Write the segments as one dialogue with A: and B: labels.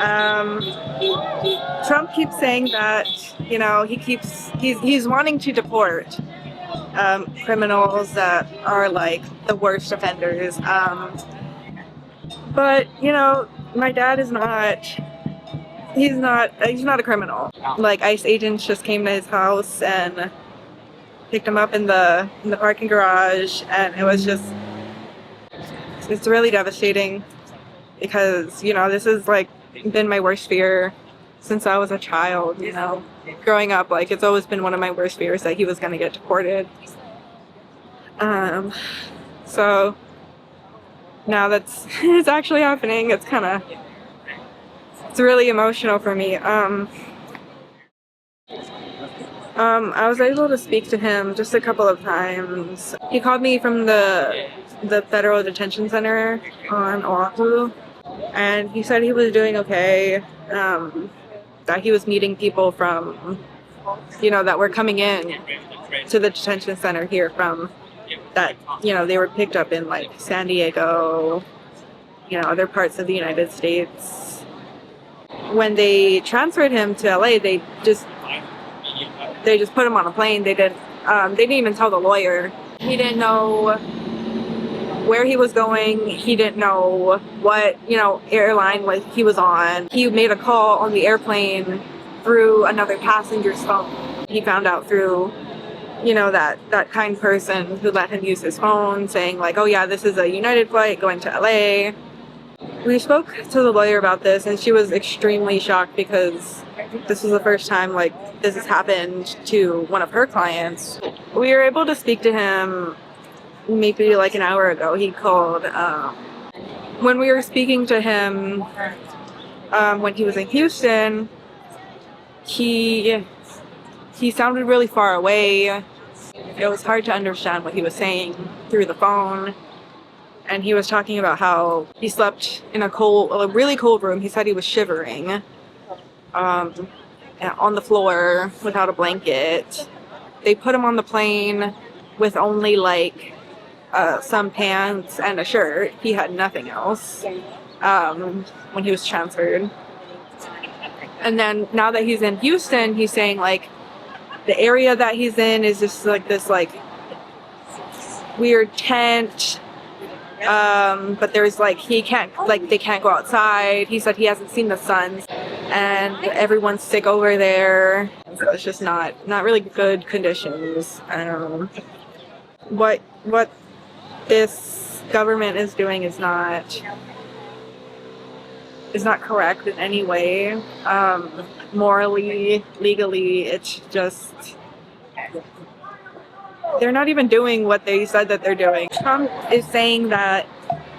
A: Um, Trump keeps saying that, he's wanting to deport criminals that are like the worst offenders. But my dad is not. He's not a criminal. Like ICE agents just came to his house and picked him up in the parking garage, and it's really devastating because this has like been my worst fear since I was a child. Growing up, like it's always been one of my worst fears that he was going to get deported. So now that's it's actually happening. It's really emotional for me. I was able to speak to him just a couple of times. He called me from the federal detention center on Oahu, and he said he was doing okay. That he was meeting people from, that were coming in to the detention center here from that, they were picked up in like San Diego, other parts of the United States. When they transferred him to LA, they just put him on a plane. They didn't even tell the lawyer. He didn't know where he was going. He didn't know what, airline he was on. He made a call on the airplane through another passenger's phone. He found out through, that kind person who let him use his phone, saying like, oh yeah, this is a United flight going to LA. We spoke to the lawyer about this, and she was extremely shocked because this was the first time like this has happened to one of her clients. We were able to speak to him maybe like an hour ago. He called. When we were speaking to him, when he was in Houston, he sounded really far away. It was hard to understand what he was saying through the phone. And he was talking about how he slept in a really cold room. He said he was shivering on the floor without a blanket. They put him on the plane with only like some pants and a shirt. He had nothing else when he was transferred. And then now that he's in Houston, he's saying like the area that he's in is just like this like weird tent. But there's like they can't go outside. He said he hasn't seen the sun, and everyone's sick over there. So it's just not really good conditions. What this government is doing is not correct in any way. Morally, legally, it's just they're not even doing what they said that they're doing. Trump is saying that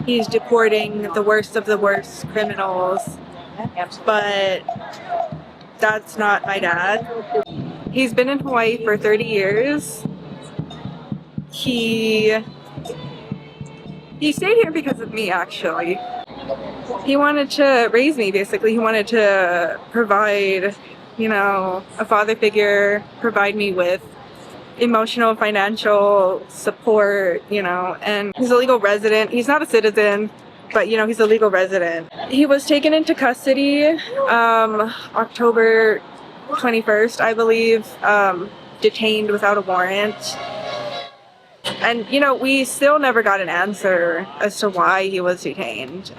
A: he's deporting the worst of the worst criminals, but that's not my dad. He's been in Hawaii for 30 years. He stayed here because of me, actually. He wanted to raise me, basically. He wanted to provide, a father figure, provide me with emotional, financial support, and he's a legal resident. He's not a citizen, but, he's a legal resident. He was taken into custody October 21st, I believe, detained without a warrant. And, we still never got an answer as to why he was detained.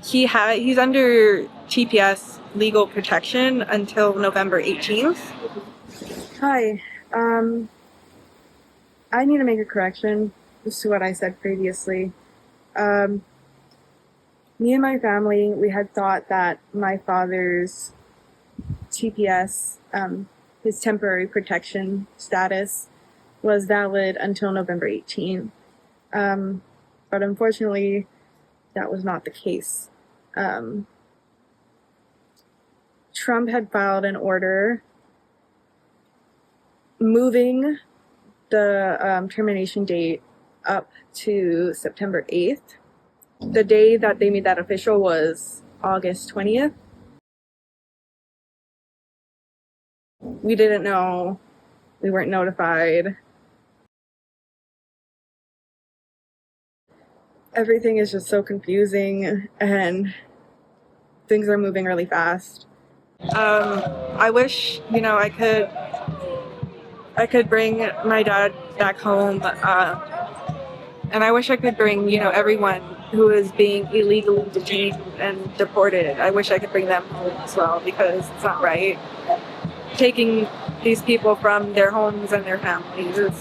A: He's under TPS legal protection until November 18th. Hi. I need to make a correction as to what I said previously. Me and my family, we had thought that my father's TPS, his temporary protection status, was valid until November 18th. But unfortunately, that was not the case. Trump had filed an order moving the termination date up to September 8th. The day that they made that official was August 20th. We didn't know. We weren't notified. Everything is just so confusing, and things are moving really fast. I wish, you know, I could bring my dad back home, and I wish I could bring, you know, everyone who is being illegally detained and deported. I wish I could bring them home as well, because it's not right. Taking these people from their homes and their families is